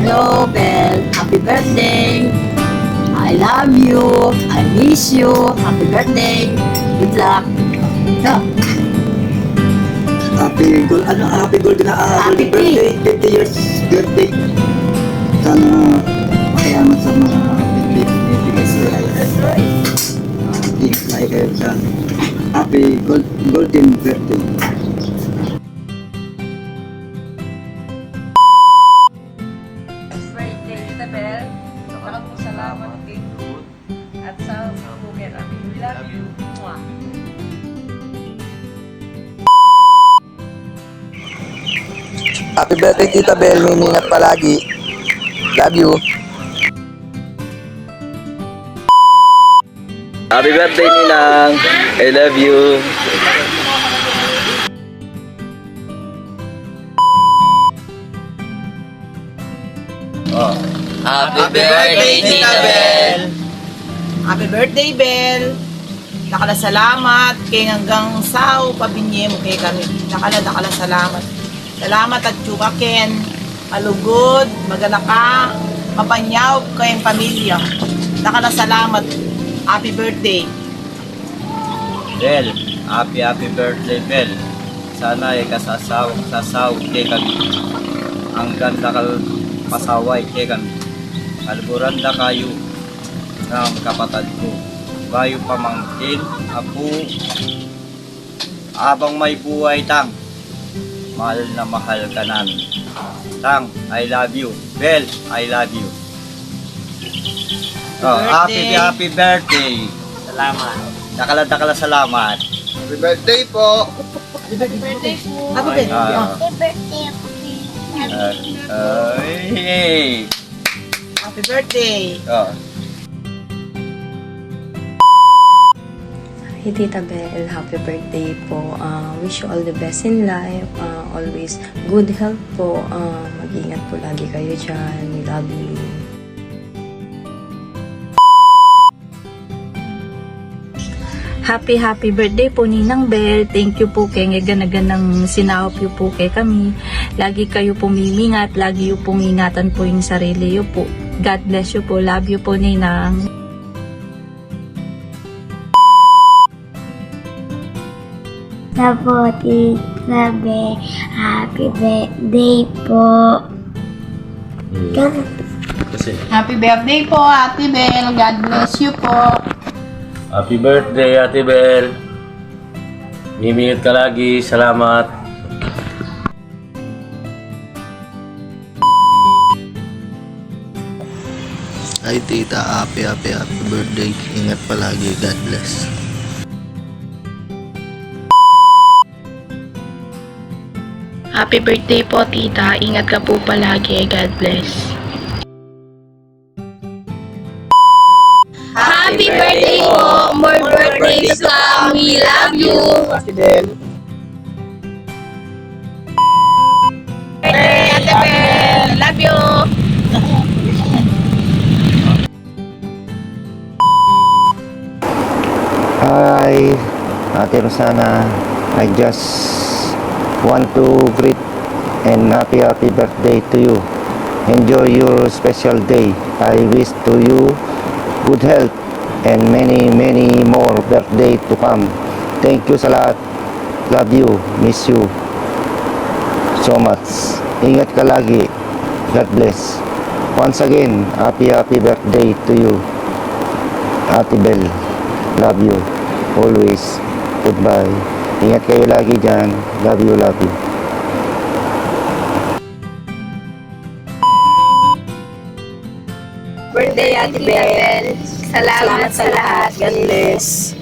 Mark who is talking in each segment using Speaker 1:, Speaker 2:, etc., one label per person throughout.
Speaker 1: Hello, Belle. Happy birthday. I love you. I miss you. Happy birthday. Good luck. Yeah.
Speaker 2: Happy golden
Speaker 1: Happy
Speaker 2: birthday, 50 years birthday. Sana makayaman sa mga birthday binibigay sa'yo. Like sa happy golden birthday.
Speaker 3: Birthday, Isabel. Maraming salamat kay Lord at sa buhay namin. We love you. Mwah.
Speaker 4: Happy birthday, Tita Bel. May ingat palagi. Love you.
Speaker 5: Happy birthday, Ninang. I love you. Happy birthday, Tita Bel.
Speaker 6: Happy birthday, Bel! Dakala salamat kay hanggang sao pabinye mo kay kami. Dakala salamat. Salamat at tsuka ken. Malugod, magala ka, mapanyaw kayong pamilya. Dakala salamat. Happy birthday.
Speaker 5: Bel, happy birthday, Bel. Sana ay kasasawag kay kami. Ang ganda kal pasaway kay kami. Alburan na kayo ng kapatid ko. Bayo pamangkin, apo, abang may buhay, Tang. Mahal na mahal ka namin. Tang, I love you. Bel, I love you. Oh, happy birthday. Salamat. Dakala salamat.
Speaker 2: Happy birthday po.
Speaker 6: Happy birthday.
Speaker 5: Hey.
Speaker 6: Happy birthday.
Speaker 5: Oh.
Speaker 7: Hey Tita Bel, happy birthday po. Wish you all the best in life. Always good health po. Mag-ingat po lagi kayo dyan. We love you.
Speaker 8: Happy birthday po Ninang Bel. Thank you po kay ganaganang sinahop yu po kay kami. Lagi kayo pumimingat, lagi yu pong ingatan po yung sarili yu po. God bless you po. Love you po Ninang.
Speaker 9: Po, Tita Bel. Happy birthday po.
Speaker 6: Happy birthday po, Ate Bel. God bless you po.
Speaker 5: Happy birthday, Ate Bel. Mimingit ka lagi. Salamat.
Speaker 4: Ay, Tita. Happy birthday. Ingat palagi. God bless.
Speaker 8: Happy birthday po Tita. Ingat ka po palagi. God bless.
Speaker 9: Happy birthday po. More birthdays to come. We love you.
Speaker 6: Ate Bel.
Speaker 9: Ate Bel. Love you.
Speaker 2: Hi, Ate Rosana. I just want to greet and happy birthday to you. Enjoy your special day. I wish to you good health and many more birthday to come. Thank you sa lahat. Love you. Miss you so much. Ingat ka lagi. God bless. Once again, happy birthday to you, Ate Bel. Love you. Always. Goodbye. Ingat kayo lagi dyan. Love you, love you.
Speaker 1: Birthday, Ate Bel. Salamat sa lahat. God bless.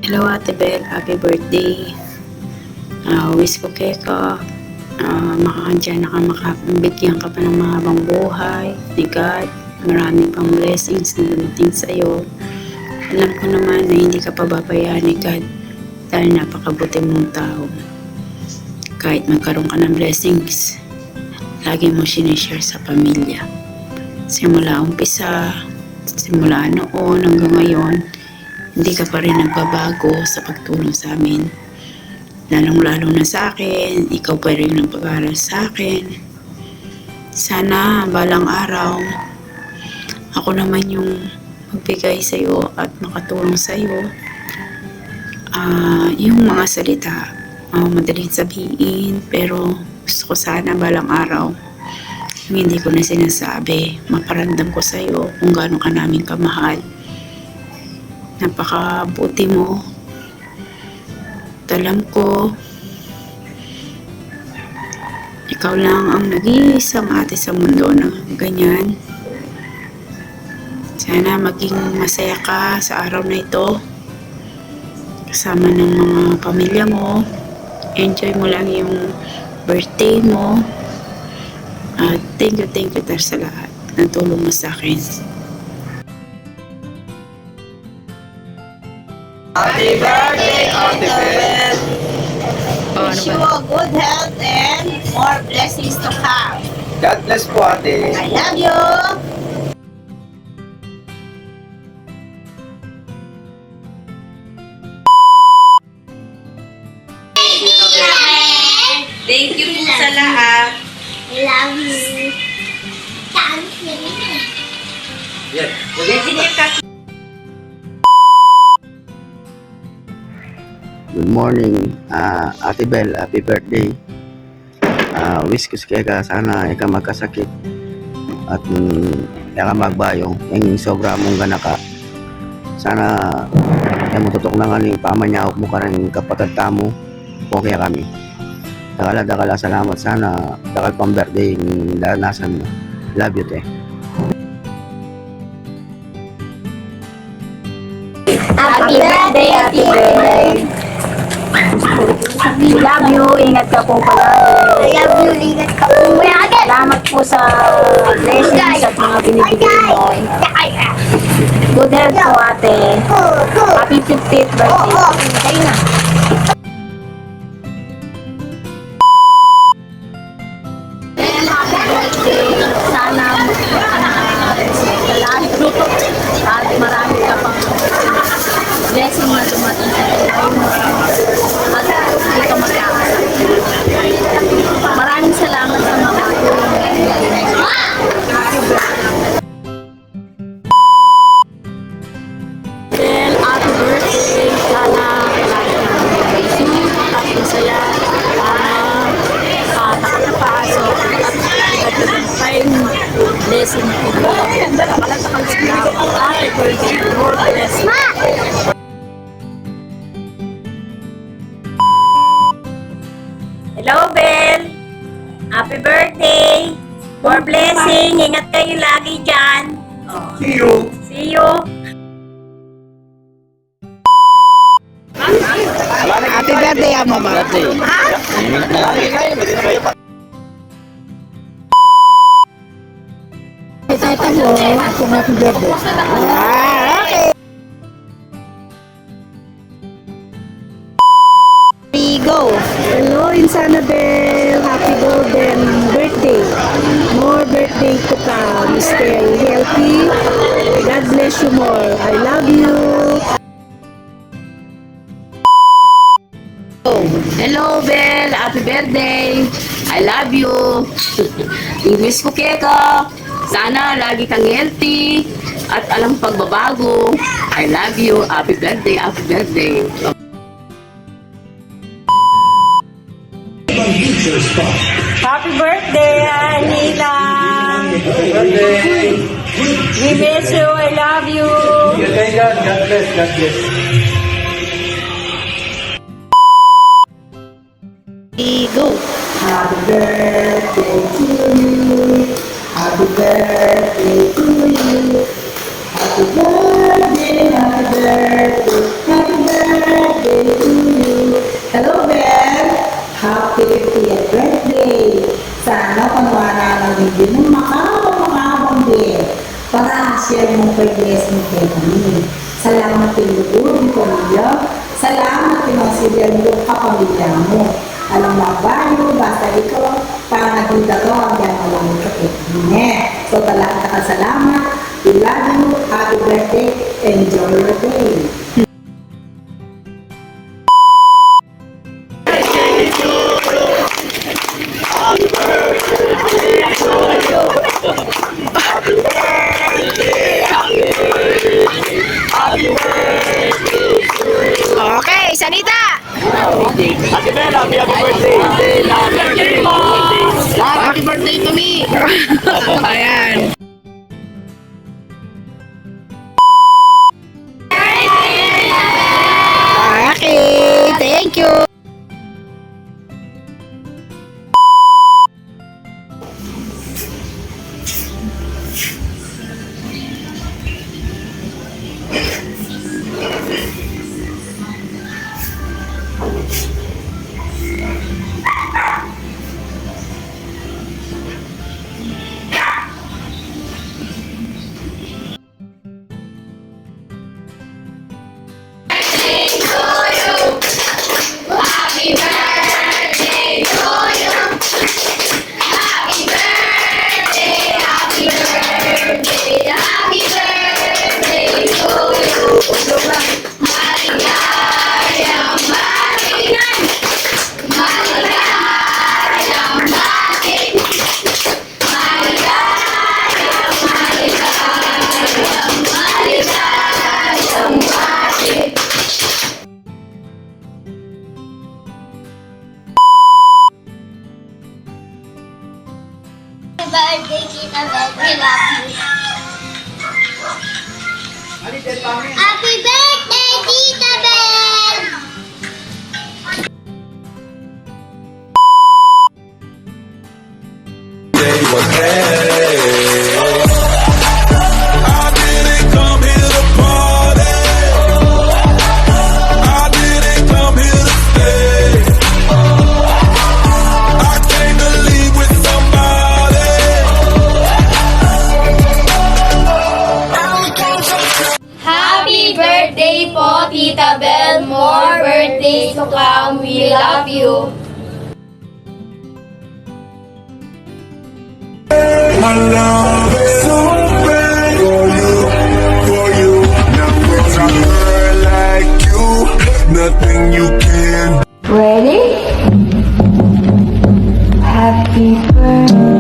Speaker 8: Hello Ate Bel. Happy birthday. Wish ko kay ka. Makakandyan na ka, makabigyan ka pa ng mahabang buhay ni God. Marami pang blessings na dumating sa'yo. Alam ko naman na hindi ka pababayaan ni God dahil napakabuti mong tao. Kahit magkaroon ka ng blessings, lagi mo sinishare sa pamilya. Simula umpisa, simula noon hanggang ngayon, hindi ka pa rin nagbabago sa pagtulong sa amin. lalong-lalo na sa akin. Ikaw pa rin ang pag-aaral sa akin. Sana balang araw, ako naman yung magbigay sa'yo at makatulong sa'yo. Yung mga salita, madaling sabihin, pero gusto ko sana balang araw, yung hindi ko na sinasabi, maparamdam ko sa'yo kung gaano ka namin kamahal. Napakabuti mo. Alam ko, ikaw lang ang nag-iisang ate sa mundo na ganyan. Sana maging masaya ka sa araw na ito. Kasama ng mga pamilya mo. Enjoy mo lang yung birthday mo. At thank you sa lahat ng tulong mo sa akin.
Speaker 6: Happy birthday, Ate Bel! Wish you a good health and more blessings to come.
Speaker 4: God bless po, ate.
Speaker 6: I love you! Thank you po sa lahat.
Speaker 9: Love you.
Speaker 2: Good morning, Ate Bel, happy birthday. Wish ko sa ka sana ikaw magkasakit at ikaw magbayo yung sobra mong ganaka. Sana yung tutok na nga ni pamanyahok mo ka rin kapatid tamo, okay kami. Dakala salamat sana dakal pang birthday yung danasan mo. Love you, te.
Speaker 9: Happy birthday, Happy birthday.
Speaker 1: Love you. Ingat ka po palagi.
Speaker 9: I love you, ingat ka po.
Speaker 1: Salamat po sa blessings at mga binibigay mo. Good health po, ate. Happy 50th birthday. Tayo na. Sana at marami ka pang blessing na dumating sa buhay mo at hindi ka magkakasakit. Maraming salamat sa mga tulong na ibigay mo. Well, happy birthday. Sana lagi ka mag-blessing at masaya. Nakakapasok at nagpapayang blessing na ibigay. Nakalasakal sila. Happy birthday. Lord bless you.
Speaker 10: Hello, Bel! Happy birthday! More blessing! Ingat kayo lagi dyan!
Speaker 4: See you.
Speaker 10: See you!
Speaker 6: Happy birthday, Mama!
Speaker 1: Happy birthday.
Speaker 6: Go!
Speaker 1: Hello, Insanabel. Happy golden birthday. More birthday to come. Stay healthy. God bless you more. I love you. Hello, Bel. Happy birthday. I love you. I-miss ko ka. Sana lagi kang healthy at alam pagbabago. I love you. Happy birthday. Happy birthday.
Speaker 10: Happy birthday, Anila! We miss you. I love you.
Speaker 4: God bless.
Speaker 1: Go. Happy birthday to you. Happy birthday to you. Happy birthday, happy birthday, happy birthday to you. Hello, Bel. Happy 50th birthday. Sana panwara ng hindi ng makabang din para share mong pag-blessing kay kami. Salamat din yung pamilya. Salamat din ang silya yung kapamilya mo. Alam mo ba yun, basta ikaw, parang nagkita ko, hanggang alam mo ka So talaga ka salamat. We love you. Happy birthday. Enjoy your day.
Speaker 6: Happy birthday to me! Ayan. Okay, thank you.
Speaker 9: Birthday, Tita Bel. We love you. Happy birthday, Tita Bel! Happy birthday po, Tita Bel. More birthdays to come. We love you.
Speaker 11: My love is so bad for you. Now with a girl like you, nothing you can.
Speaker 7: Ready? Happy birthday.